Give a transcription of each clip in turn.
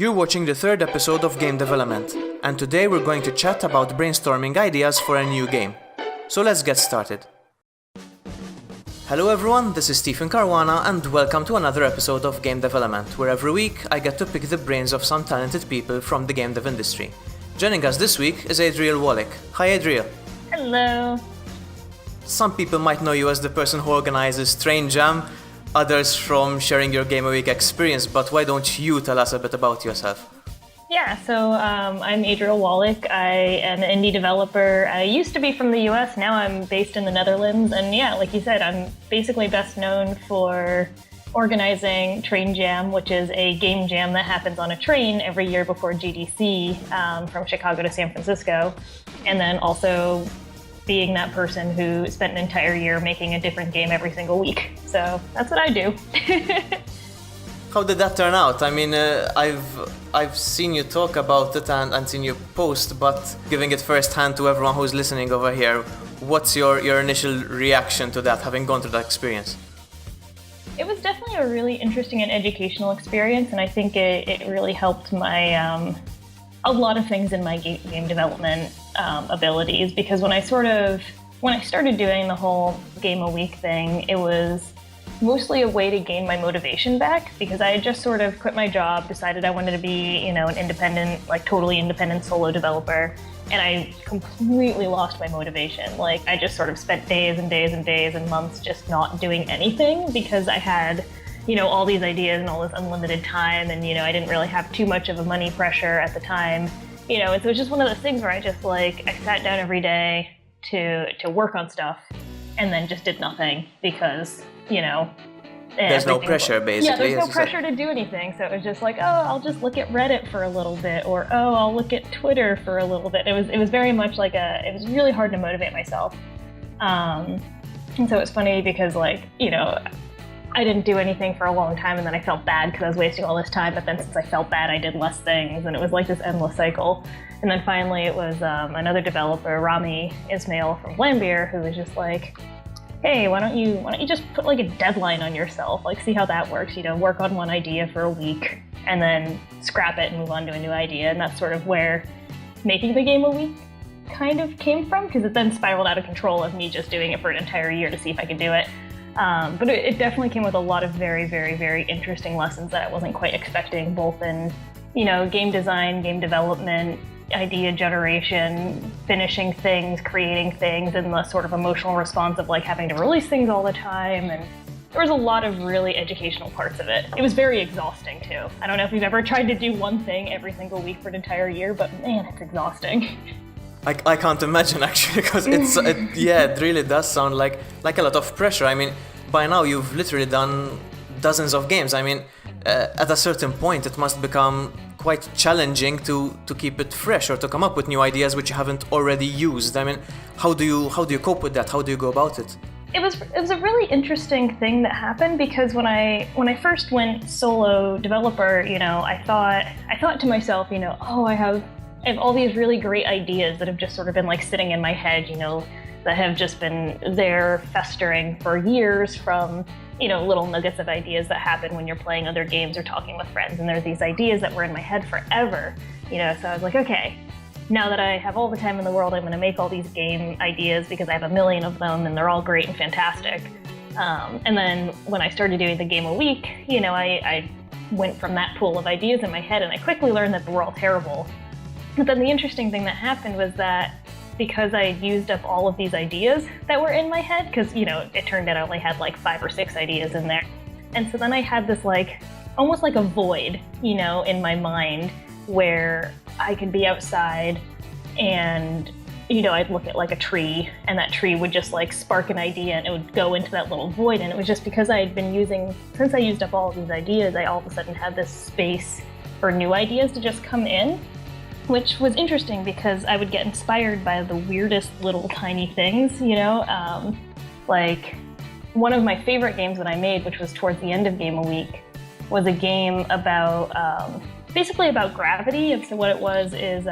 You're watching the third episode of Game Development, and today we're going to chat about brainstorming ideas for a new game. So let's get started. Hello everyone, this is Stephen Caruana and welcome to another episode of Game Development, where every week I get to pick the brains of some talented people from the game dev industry. Joining us this week is Adriel Wallick. Hi Adriel. Hello. Some people might know you as the person who organizes Train Jam, others from sharing your Game a Week experience, but why don't you tell us a bit about yourself? Yeah, so I'm Adriel Wallick. I am an indie developer. I used to be from the US, now I'm based in the Netherlands, and yeah, like you said, I'm basically best known for organizing Train Jam, which is a game jam that happens on a train every year before GDC from Chicago to San Francisco, and then also being that person who spent an entire year making a different game every single week. So that's what I do. How did that turn out? I mean, I've seen you talk about it and seen you post, but giving it firsthand to everyone who's listening over here, what's your initial reaction to that, having gone through that experience? It was definitely a really interesting and educational experience, and I think it really helped my a lot of things in my game development abilities, because when I started doing the whole game a week thing, it was mostly a way to gain my motivation back, because I had just sort of quit my job, decided I wanted to be, an independent, like totally independent solo developer, and I completely lost my motivation. Like I just sort of spent days and days and days and months just not doing anything because I had all these ideas and all this unlimited time, and I didn't really have too much of a money pressure at the time, and so it's just one of those things where I just I sat down every day to work on stuff and then just did nothing because there's no pressure basically. Yeah, there's no pressure to do anything, so it was just like, oh, I'll just look at Reddit for a little bit, or oh, I'll look at Twitter for a little bit. It was very much like it was really hard to motivate myself, and so it's funny because I didn't do anything for a long time, and then I felt bad because I was wasting all this time, but then since I felt bad, I did less things, and it was like this endless cycle. And then finally it was another developer, Rami Ismail from Lambier, who was just like, hey, why don't you just put a deadline on yourself, see how that works, work on one idea for a week, and then scrap it and move on to a new idea. And that's sort of where making the game a week kind of came from, because it then spiraled out of control of me just doing it for an entire year to see if I could do it. But it definitely came with a lot of very, very, very interesting lessons that I wasn't quite expecting, both in, game design, game development, idea generation, finishing things, creating things, and the sort of emotional response of having to release things all the time. And there was a lot of really educational parts of it. It was very exhausting too. I don't know if you've ever tried to do one thing every single week for an entire year, but man, it's exhausting. I can't imagine actually, because it really does sound like a lot of pressure. I mean, by now you've literally done dozens of games. I mean, at a certain point it must become quite challenging to keep it fresh or to come up with new ideas which you haven't already used. I mean, how do you cope with that? How do you go about it? It was a really interesting thing that happened, because when I first went solo developer, I thought to myself, I have all these really great ideas that have just sort of been sitting in my head, that have just been there festering for years from, little nuggets of ideas that happen when you're playing other games or talking with friends. And there's these ideas that were in my head forever, so I was like, okay, now that I have all the time in the world, I'm going to make all these game ideas because I have a million of them and they're all great and fantastic. And then when I started doing the game a week, I went from that pool of ideas in my head, and I quickly learned that they were all terrible. But then the interesting thing that happened was that because I had used up all of these ideas that were in my head, because, it turned out I only had 5 or 6 ideas in there. And so then I had this almost like a void, in my mind, where I could be outside and, I'd look at a tree, and that tree would just spark an idea and it would go into that little void. And it was just because I had been since I used up all of these ideas, I all of a sudden had this space for new ideas to just come in, which was interesting because I would get inspired by the weirdest little tiny things, one of my favorite games that I made, which was towards the end of Game a Week, was a game about, basically about gravity. And so what it was is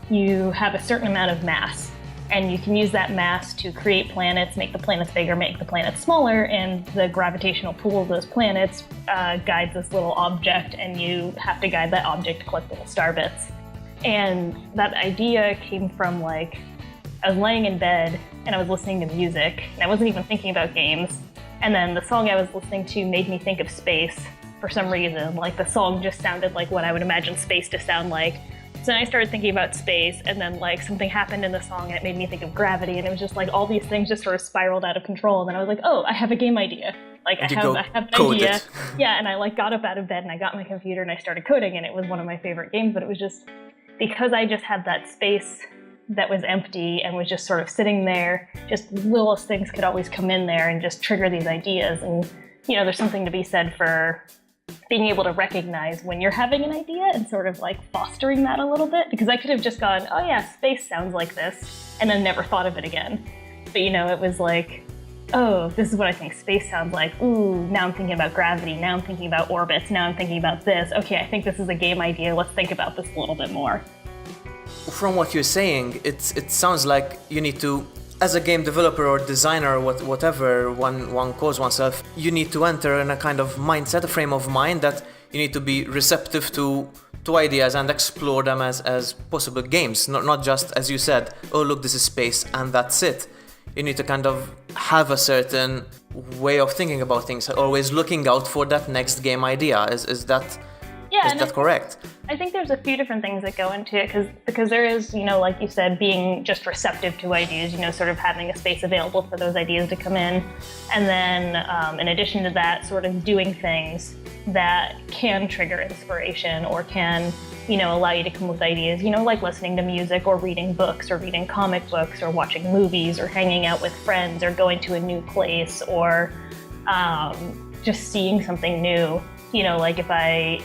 you have a certain amount of mass, and you can use that mass to create planets, make the planets bigger, make the planets smaller, and the gravitational pull of those planets guides this little object, and you have to guide that object to collect little star bits. And that idea came from, like, I was laying in bed and I was listening to music, and I wasn't even thinking about games. And then the song I was listening to made me think of space for some reason. Like, the song just sounded like what I would imagine space to sound like. So then I started thinking about space, and then, like, something happened in the song and it made me think of gravity, and it was just like all these things just sort of spiraled out of control. And then I was like, oh, I have a game idea. Like, I have an idea. Yeah, and I, like, got up out of bed and I got my computer and I started coding, and it was one of my favorite games. But it was just because I just had that space that was empty and was just sort of sitting there, just littlest things could always come in there and just trigger these ideas. And, you know, there's something to be said for being able to recognize when you're having an idea and sort of, like, fostering that a little bit, because I could have just gone, oh yeah, space sounds like this, and then never thought of it again. But, you know, it was like, oh, this is what I think space sounds like. Ooh, now I'm thinking about gravity, now I'm thinking about orbits, now I'm thinking about this. Okay, I think this is a game idea, let's think about this a little bit more. From what you're saying, it sounds like you need to, as a game developer or designer, whatever one calls oneself, you need to enter in a kind of mindset, a frame of mind that you need to be receptive to ideas and explore them as possible games. Not just, as you said, oh look, this is space and that's it. You need to kind of have a certain way of thinking about things, always looking out for that next game idea. Is that correct? I think there's a few different things that go into it, because there is, you know, like you said, being just receptive to ideas, you know, sort of having a space available for those ideas to come in. And then in addition to that, sort of doing things that can trigger inspiration or can, you know, allow you to come up with ideas, you know, like listening to music or reading books or reading comic books or watching movies or hanging out with friends or going to a new place or just seeing something new. You know, like if I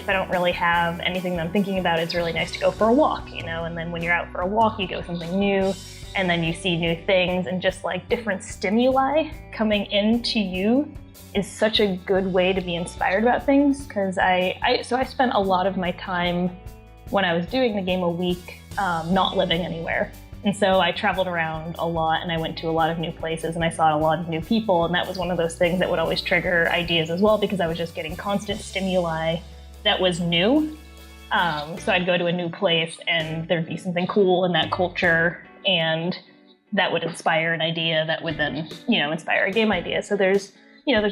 don't really have anything that I'm thinking about, it's really nice to go for a walk, you know, and then when you're out for a walk, you go something new, and then you see new things, and just like different stimuli coming into you is such a good way to be inspired about things, because I spent a lot of my time when I was doing the game a week not living anywhere. And so I traveled around a lot, and I went to a lot of new places, and I saw a lot of new people, and that was one of those things that would always trigger ideas as well, because I was just getting constant stimuli that was new. So I'd go to a new place and there'd be something cool in that culture, and that would inspire an idea that would then, you know, inspire a game idea. So there's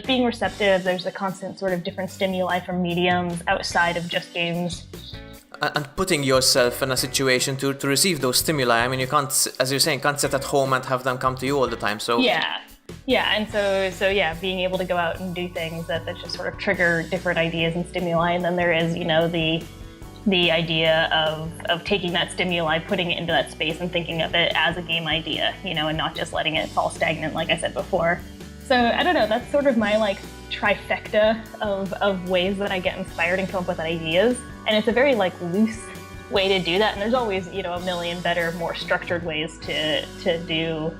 being receptive, there's the constant sort of different stimuli from mediums outside of just games. And putting yourself in a situation to receive those stimuli. I mean, you can't, as you're saying, can't sit at home and have them come to you all the time. So yeah, and so being able to go out and do things that just sort of trigger different ideas and stimuli. And then there is, you know, the idea of taking that stimuli, putting it into that space and thinking of it as a game idea, you know, and not just letting it fall stagnant, like I said before. So I don't know, that's sort of my, like, trifecta of ways that I get inspired and come up with ideas. And it's a very, like, loose way to do that. And there's always, you know, a million better, more structured ways to do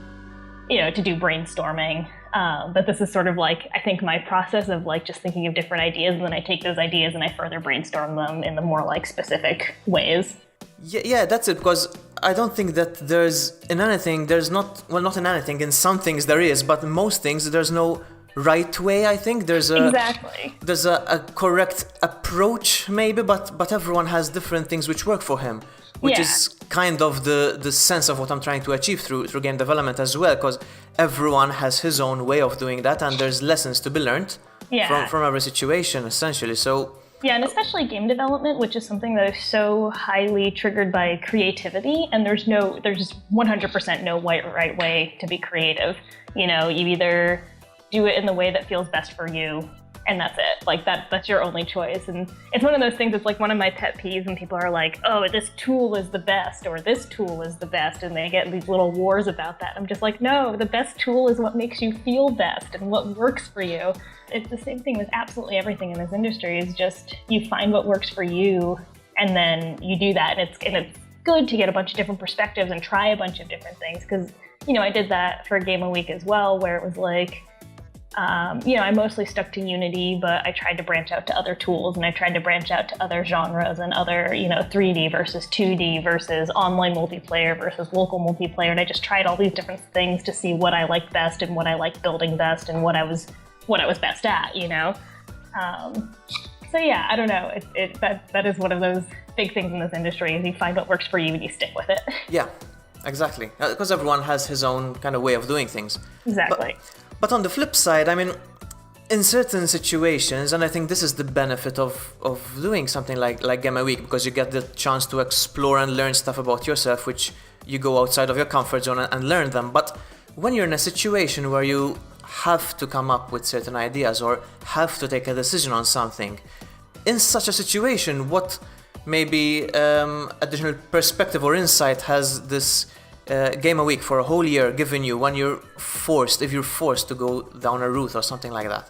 brainstorming. But this is sort of like, I think, my process of, like, just thinking of different ideas, and then I take those ideas and I further brainstorm them in the more, like, specific ways. Yeah, that's it, because I don't think that in some things there is, but in most things there's no right way. I think there's a correct approach maybe, but everyone has different things which work for him, which is kind of the sense of what I'm trying to achieve through game development as well, because everyone has his own way of doing that, and there's lessons to be learned from every situation, essentially. So yeah, and especially game development, which is something that is so highly triggered by creativity, and there's 100% no right way to be creative. You know, you either do it in the way that feels best for you, and that's it. Like, that's your only choice. And it's one of those things, it's like one of my pet peeves when people are like, oh, this tool is the best, or this tool is the best, and they get these little wars about that. I'm just like, no, the best tool is what makes you feel best and what works for you. It's the same thing with absolutely everything in this industry, is just you find what works for you, and then you do that. And it's good to get a bunch of different perspectives and try a bunch of different things, because, you know, I did that for a game a week as well, where it was like, I mostly stuck to Unity, but I tried to branch out to other tools, and I tried to branch out to other genres and other, 3D versus 2D versus online multiplayer versus local multiplayer. And I just tried all these different things to see what I liked best and what I liked building best and what I was best at, So yeah, I don't know. That is one of those big things in this industry is you find what works for you and you stick with it. Yeah, exactly. Because everyone has his own kind of way of doing things. Exactly. But on the flip side, I mean, in certain situations, and I think this is the benefit of doing something like Game a Week, because you get the chance to explore and learn stuff about yourself, which you go outside of your comfort zone and learn them. But when you're in a situation where you have to come up with certain ideas or have to take a decision on something, in such a situation, what maybe additional perspective or insight has this Game a Week for a whole year given you when if you're forced to go down a route or something like that?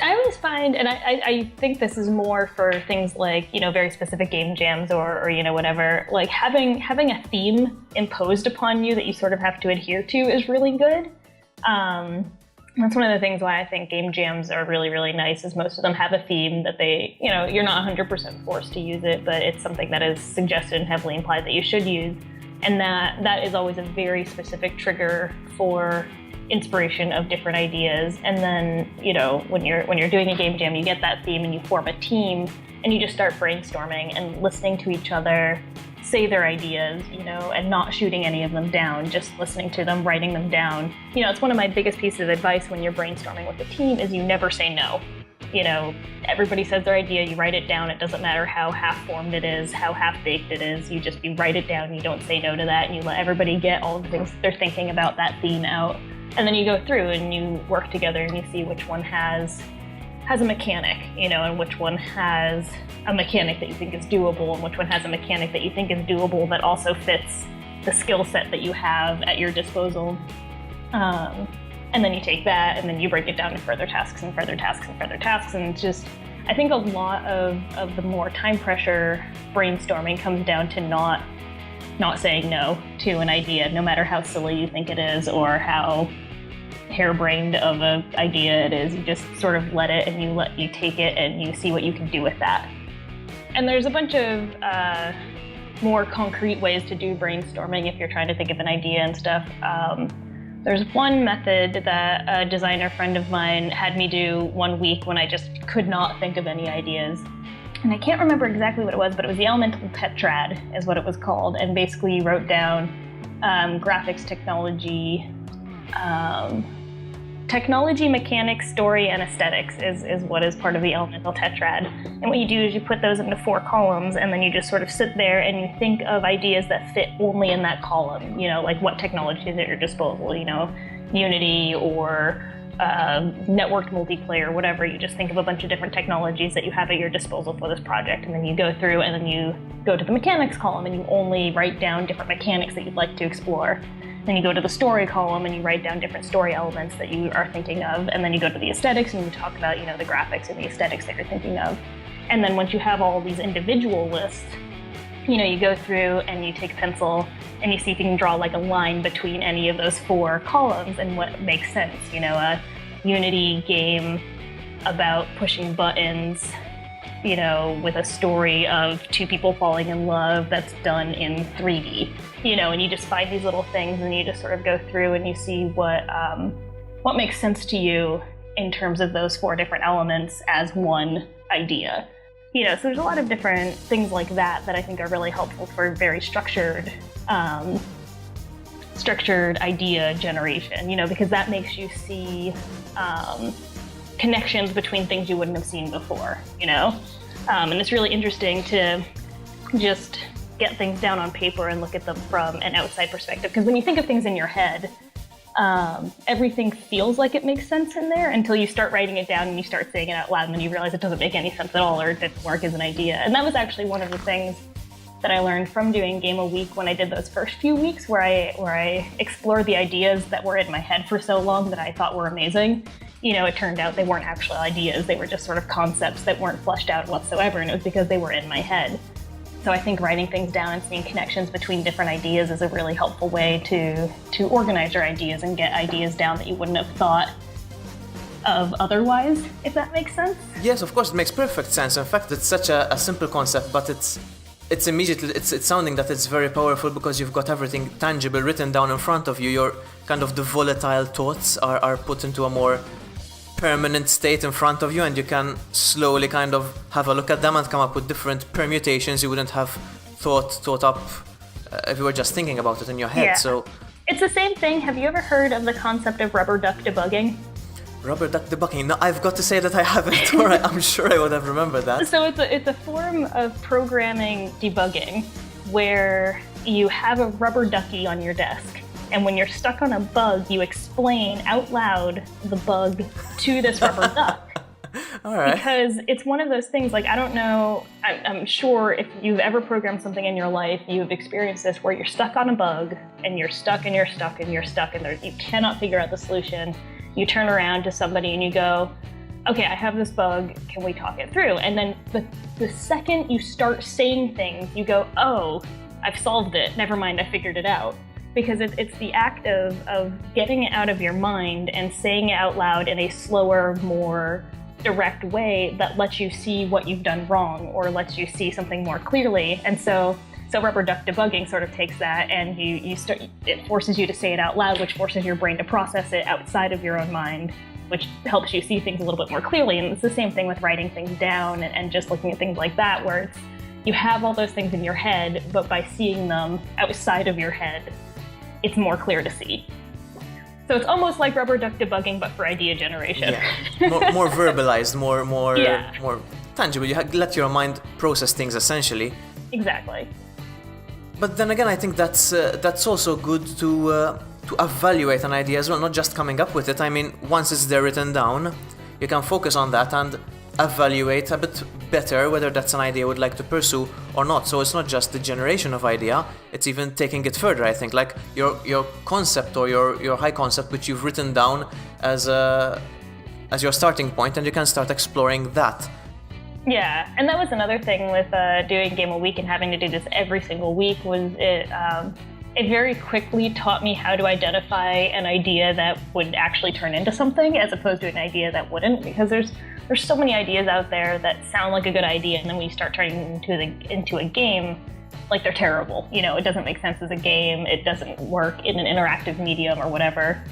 I always find, and I think this is more for things like, very specific game jams or whatever, like having a theme imposed upon you that you sort of have to adhere to is really good. That's one of the things why I think game jams are really, really nice, is most of them have a theme that they, you're not 100% forced to use it, but it's something that is suggested and heavily implied that you should use. And that is always a very specific trigger for inspiration of different ideas. And then, when you're doing a game jam, you get that theme and you form a team and you just start brainstorming and listening to each other say their ideas, and not shooting any of them down, just listening to them, writing them down. It's one of my biggest pieces of advice when you're brainstorming with a team is you never say no. Everybody says their idea, you write it down. It doesn't matter how half-formed it is, how half-baked it is. You write it down, you don't say no to that, and you let everybody get all the things they're thinking about that theme out. And then you go through and you work together and you see which one has a mechanic, and which one has a mechanic that you think is doable, and which one has a mechanic that you think is doable that also fits the skill set that you have at your disposal. And then you take that and then you break it down to further tasks and further tasks and further tasks. And I think a lot of the more time pressure brainstorming comes down to not saying no to an idea, no matter how silly you think it is or how harebrained of an idea it is. You just sort of let it and you take it and you see what you can do with that. And there's a bunch of more concrete ways to do brainstorming if you're trying to think of an idea and stuff. There's one method that a designer friend of mine had me do one week when I just could not think of any ideas. And I can't remember exactly what it was, but it was the elemental tetrad is what it was called. And basically you wrote down graphics, technology, mechanics, story, and aesthetics is what is part of the elemental tetrad. And what you do is you put those into 4 columns, and then you just sort of sit there and you think of ideas that fit only in that column, like what technology is at your disposal, Unity or networked multiplayer, whatever. You just think of a bunch of different technologies that you have at your disposal for this project, and then you go through and then you go to the mechanics column and you only write down different mechanics that you'd like to explore. Then you go to the story column and you write down different story elements that you are thinking of. And then you go to the aesthetics and you talk about, the graphics and the aesthetics that you're thinking of. And then once you have all these individual lists, you go through and you take a pencil and you see if you can draw like a line between any of those 4 columns and what makes sense. A Unity game about pushing buttons, with a story of 2 people falling in love that's done in 3D, and you just find these little things and you just sort of go through and you see what makes sense to you in terms of those 4 different elements as one idea. So there's a lot of different things like that I think are really helpful for very structured idea generation, because that makes you see connections between things you wouldn't have seen before, and it's really interesting to just get things down on paper and look at them from an outside perspective, because when you think of things in your head, everything feels like it makes sense in there until you start writing it down and you start saying it out loud, and then you realize it doesn't make any sense at all or it didn't work as an idea. And that was actually one of the things that I learned from doing Game a Week when I did those first few weeks where I explored the ideas that were in my head for so long that I thought were amazing. It turned out they weren't actual ideas. They were just sort of concepts that weren't fleshed out whatsoever, and it was because they were in my head. So I think writing things down and seeing connections between different ideas is a really helpful way to organize your ideas and get ideas down that you wouldn't have thought of otherwise, if that makes sense. Yes, of course, it makes perfect sense. In fact, it's such a simple concept, but it's immediately, it's sounding that it's very powerful because you've got everything tangible written down in front of you. Your kind of the volatile thoughts are put into a more permanent state in front of you, and you can slowly kind of have a look at them and come up with different permutations you wouldn't have thought up if you were just thinking about it in your head. Yeah. So it's the same thing. Have you ever heard of the concept of rubber duck debugging? Rubber duck debugging. No, I've got to say that I haven't, or I'm sure I would have remembered that. So it's a form of programming debugging where you have a rubber ducky on your desk, and when you're stuck on a bug, you explain out loud the bug to this rubber duck. All right. Because it's one of those things, like, I don't know, I'm sure if you've ever programmed something in your life, you've experienced this where you're stuck on a bug, and you're stuck, and you're stuck, and you're stuck, and you cannot figure out the solution. You turn around to somebody and you go, okay, I have this bug, can we talk it through? And then the second you start saying things, you go, oh, I've solved it, never mind, I figured it out. Because it's the act of getting it out of your mind and saying it out loud in a slower, more direct way that lets you see what you've done wrong or lets you see something more clearly. And so rubber duck debugging sort of takes that, and it forces you to say it out loud, which forces your brain to process it outside of your own mind, which helps you see things a little bit more clearly. And it's the same thing with writing things down and just looking at things like that, where you have all those things in your head, but by seeing them outside of your head, it's more clear to see. So it's almost like rubber duck debugging, but for idea generation. Yeah, more verbalized, more tangible. You let your mind process things essentially. Exactly. But then again, I think that's also good to evaluate an idea as well, not just coming up with it. I mean, once it's there written down, you can focus on that and evaluate a bit better whether that's an idea you would like to pursue or not. So it's not just the generation of idea, it's even taking it further, I think. Like your concept or your high concept, which you've written down as your starting point, and you can start exploring that. Yeah, and that was another thing with doing Game a Week and having to do this every single week was it very quickly taught me how to identify an idea that would actually turn into something as opposed to an idea that wouldn't, because there's so many ideas out there that sound like a good idea, and then when you start turning into a game, like, they're terrible. You know, it doesn't make sense as a game, it doesn't work in an interactive medium or whatever.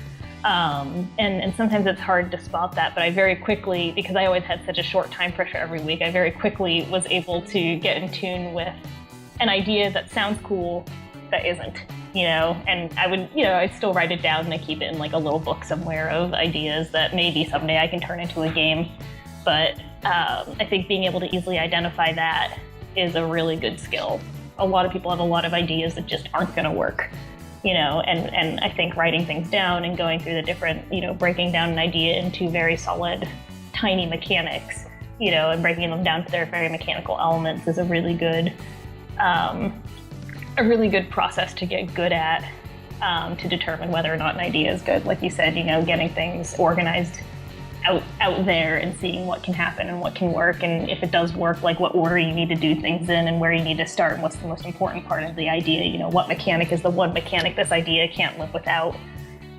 And sometimes it's hard to spot that, but I very quickly, because I always had such a short time pressure every week, I very quickly was able to get in tune with an idea that sounds cool that isn't, you know, and I'd still write it down and I keep it in like a little book somewhere of ideas that maybe someday I can turn into a game. But I think being able to easily identify that is a really good skill. A lot of people have a lot of ideas that just aren't going to work. You know, and I think writing things down and going through the different, you know, breaking down an idea into very solid, tiny mechanics, you know, and breaking them down to their very mechanical elements is a really good process to get good at, to determine whether or not an idea is good. Like you said, you know, getting things organized out there and seeing what can happen and what can work, and if it does work, like what order you need to do things in and where you need to start and what's the most important part of the idea. You know, what mechanic is the one mechanic this idea can't live without,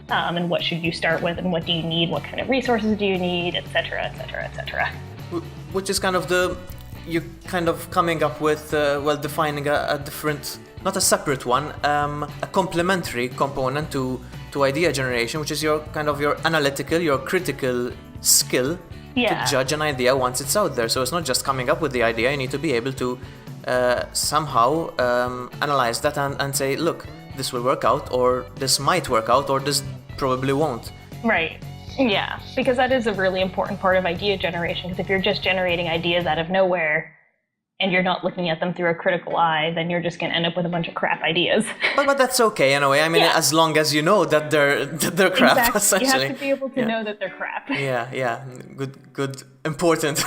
and what should you start with and what do you need, what kind of resources do you need, etc., etc., etc. Which is kind of you're kind of coming up with, defining a different, not a separate one, a complementary component to idea generation, which is your analytical, your critical skill to judge an idea once it's out there. So it's not just coming up with the idea, you need to be able to somehow analyze that and say, look, this will work out, or this might work out, or this probably won't. Right. Yeah, because that is a really important part of idea generation, because if you're just generating ideas out of nowhere and you're not looking at them through a critical eye, then you're just going to end up with a bunch of crap ideas. But that's okay in a way. I mean, as long as you know that they're crap, exactly. Essentially. You have to be able to know that they're crap. Yeah. Good. Important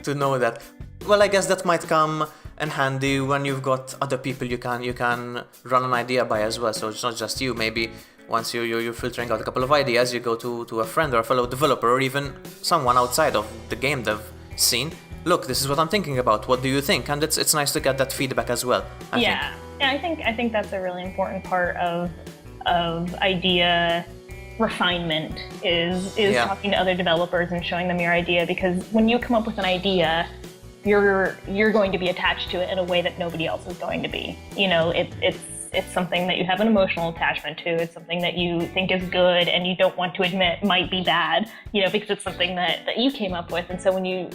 to know that. Well, I guess that might come in handy when you've got other people you can run an idea by as well. So it's not just you. Maybe once you're filtering out a couple of ideas, you go to a friend or a fellow developer or even someone outside of the game dev scene. Look, this is what I'm thinking about. What do you think? And it's nice to get that feedback as well. I think. I think that's a really important part of idea refinement is talking to other developers and showing them your idea, because when you come up with an idea, you're going to be attached to it in a way that nobody else is going to be. It's something that you have an emotional attachment to. It's something that you think is good and you don't want to admit might be bad, because it's something that you came up with. And so when you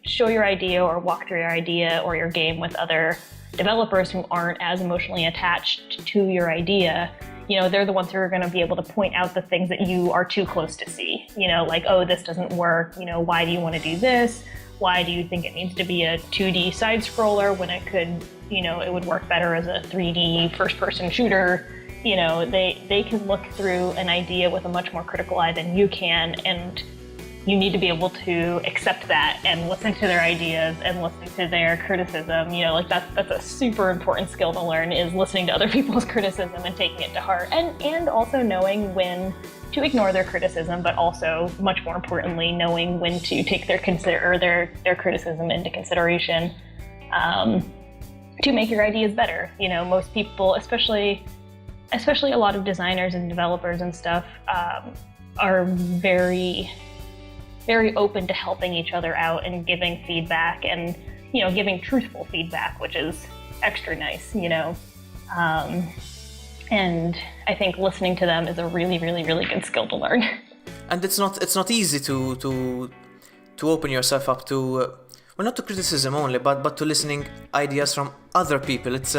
show your idea or walk through your idea or your game with other developers who aren't as emotionally attached to your idea, they're the ones who are going to be able to point out the things that you are too close to see. Like, oh, this doesn't work. Why do you want to do this? Why do you think it needs to be a 2D side scroller when it could, it would work better as a 3D first person shooter? They can look through an idea with a much more critical eye than you can, and you need to be able to accept that and listen to their ideas and listen to their criticism. That's a super important skill to learn, is listening to other people's criticism and taking it to heart, and also knowing when to ignore their criticism, but also, much more importantly, knowing when to take their criticism into consideration to make your ideas better. Most people, especially a lot of designers and developers and stuff, are very, very open to helping each other out and giving feedback and, giving truthful feedback, which is extra nice, and I think listening to them is a really, really, really good skill to learn. And it's not easy to open yourself up to, well, not to criticism only, but to listening ideas from other people. It's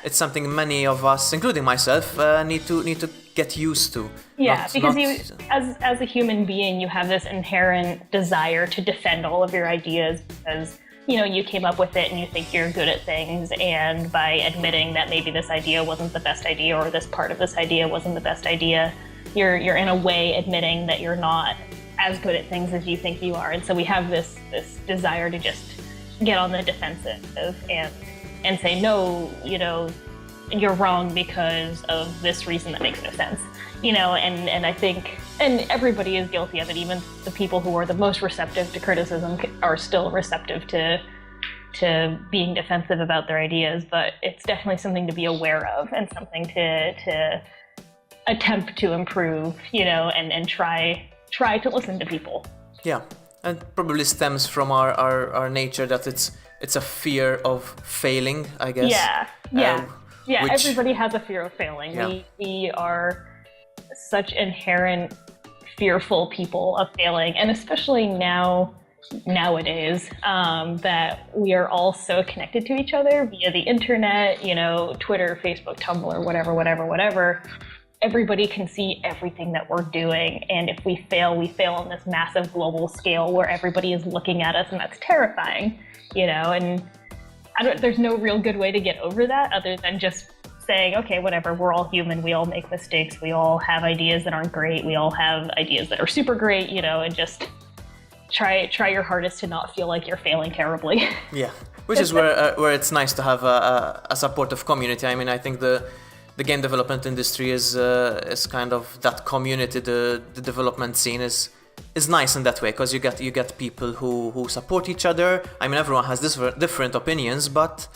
something many of us, including myself, need to get used to. Yeah, because as a human being, you have this inherent desire to defend all of your ideas because you came up with it and you think you're good at things, and by admitting that maybe this idea wasn't the best idea or this part of this idea wasn't the best idea, you're in a way admitting that you're not as good at things as you think you are. And so we have this desire to just get on the defensive and say, no, you're wrong because of this reason that makes no sense. And I think, and everybody is guilty of it, even the people who are the most receptive to criticism are still receptive to being defensive about their ideas, but it's definitely something to be aware of and something to attempt to improve, and try to listen to people. Yeah, and probably stems from our nature that it's a fear of failing, I guess. Yeah, which, everybody has a fear of failing. Yeah. We are such inherent fearful people of failing, and especially nowadays that we are all so connected to each other via the internet, Twitter, Facebook, Tumblr, whatever. Everybody can see everything that we're doing, and if we fail on this massive global scale where everybody is looking at us, and that's terrifying, and there's no real good way to get over that other than just saying, okay, whatever, we're all human, we all make mistakes, we all have ideas that aren't great, we all have ideas that are super great, and just try your hardest to not feel like you're failing terribly. Yeah, which is where it's nice to have a supportive community. I mean, I think the game development industry is kind of that community. The development scene is nice in that way, because you get people who support each other. I mean, everyone has different opinions, but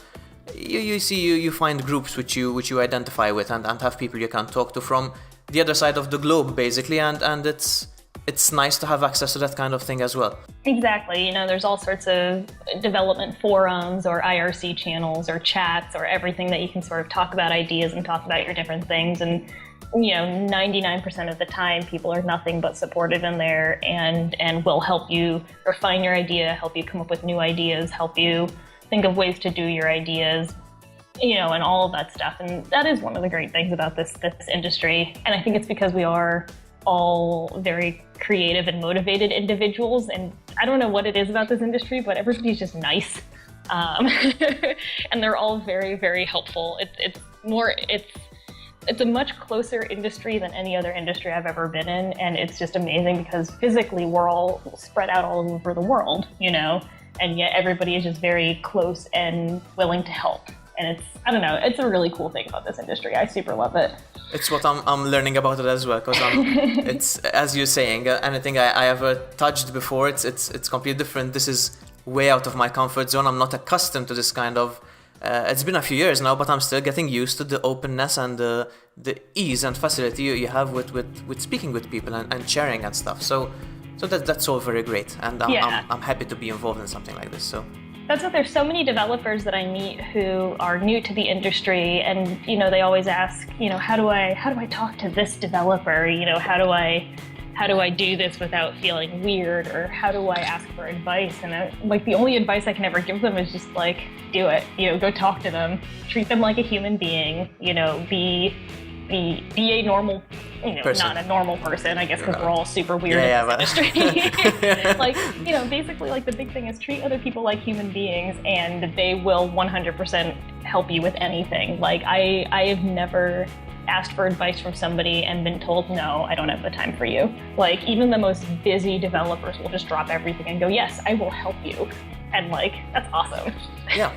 you find groups which you identify with and have people you can talk to from the other side of the globe, basically, and it's nice to have access to that kind of thing as well. Exactly. There's all sorts of development forums or IRC channels or chats or everything that you can sort of talk about ideas and talk about your different things. And 99% of the time, people are nothing but supportive in there and will help you refine your idea, help you come up with new ideas, help you think of ways to do your ideas, and all of that stuff. And that is one of the great things about this industry. And I think it's because we are all very creative and motivated individuals. And I don't know what it is about this industry, but everybody's just nice. And they're all very, very helpful. It's a much closer industry than any other industry I've ever been in. And it's just amazing because physically we're all spread out all over the world, and yet everybody is just very close and willing to help. And it's a really cool thing about this industry. I super love it. It's what I'm learning about it as well, because it's, as you're saying, anything I ever touched before, it's completely different. This is way out of my comfort zone. I'm not accustomed to this kind of it's been a few years now, but I'm still getting used to the openness and the ease and facility you have with speaking with people and sharing and stuff. So that's all very great, and I'm happy to be involved in something like this. So that's what, there's so many developers that I meet who are new to the industry, and they always ask, how do I talk to this developer? How do I do this without feeling weird, or how do I ask for advice? And the only advice I can ever give them is just do it. Go talk to them, treat them like a human being. Be a normal, not a normal person, I guess, because we're all super weird in this industry. Basically, the big thing is treat other people like human beings, and they will 100% help you with anything. I have never asked for advice from somebody and been told, no, I don't have the time for you. Even the most busy developers will just drop everything and go, yes, I will help you. And that's awesome. Yeah.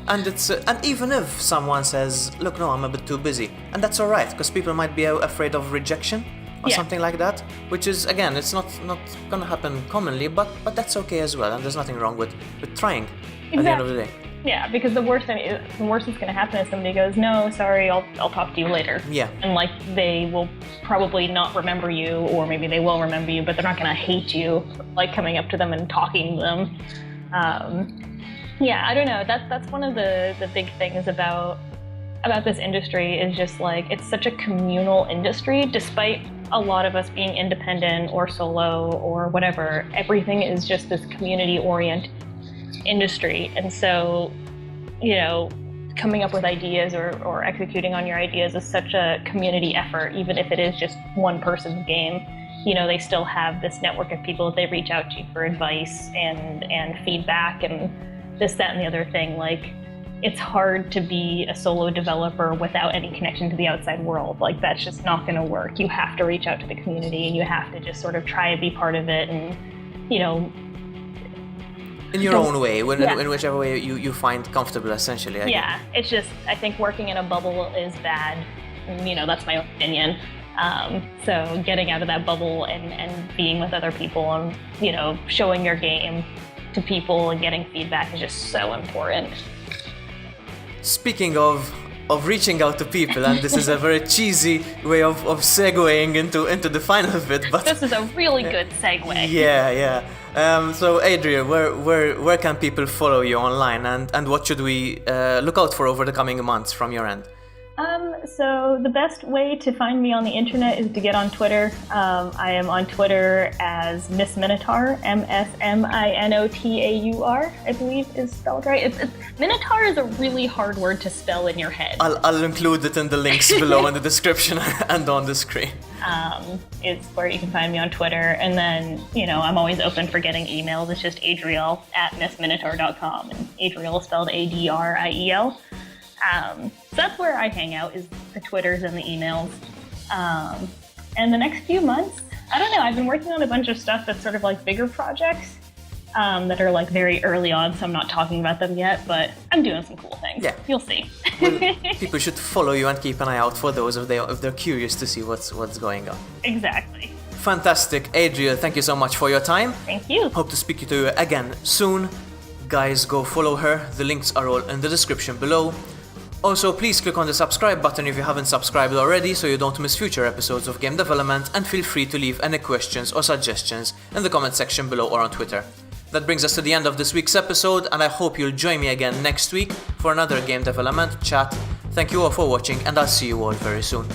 And it's and even if someone says, look, no, I'm a bit too busy, and that's all right, because people might be afraid of rejection or something like that, which is, again, it's not gonna happen commonly, but that's okay as well, and there's nothing wrong with trying at the end of the day. Yeah, because the worst that's gonna happen is somebody goes, no, sorry, I'll talk to you later. Yeah. And they will probably not remember you, or maybe they will remember you, but they're not gonna hate you, coming up to them and talking to them. Yeah, I don't know. That's one of the big things about this industry is just it's such a communal industry. Despite a lot of us being independent or solo or whatever, everything is just this community-oriented industry. And so, coming up with ideas or executing on your ideas is such a community effort, even if it is just one person's game. They still have this network of people that they reach out to for advice and feedback and this, that, and the other thing. It's hard to be a solo developer without any connection to the outside world. That's just not going to work. You have to reach out to the community, and you have to just sort of try to be part of it, and, in your own way, in whichever way you find comfortable, essentially. It's just, I think working in a bubble is bad. That's my opinion. So getting out of that bubble and being with other people and, showing your game to people and getting feedback is just so important. Speaking of reaching out to people, and this is a very cheesy way of segueing into the final bit, but this is a really good segue. So Adriel, where can people follow you online, and what should we look out for over the coming months from your end? So the best way to find me on the internet is to get on Twitter. I am on Twitter as Miss Minotaur, MSMINOTAUR, I believe is spelled right. Minotaur is a really hard word to spell in your head. I'll include it in the links below in the description and on the screen. It's where you can find me on Twitter, and then, I'm always open for getting emails. It's just Adriel@missminotaur.com, and Adriel is spelled ADRIEL. So that's where I hang out, is the Twitters and the emails. And the next few months, I don't know, I've been working on a bunch of stuff that's sort of bigger projects that are very early on, so I'm not talking about them yet, but I'm doing some cool things. Yeah. You'll see. Well, people should follow you and keep an eye out for those if they're curious to see what's going on. Exactly. Fantastic. Adriel, thank you so much for your time. Thank you. Hope to speak to you again soon. Guys, go follow her. The links are all in the description below. Also, please click on the subscribe button if you haven't subscribed already so you don't miss future episodes of Game Development, and feel free to leave any questions or suggestions in the comment section below or on Twitter. That brings us to the end of this week's episode, and I hope you'll join me again next week for another Game Development chat. Thank you all for watching, and I'll see you all very soon.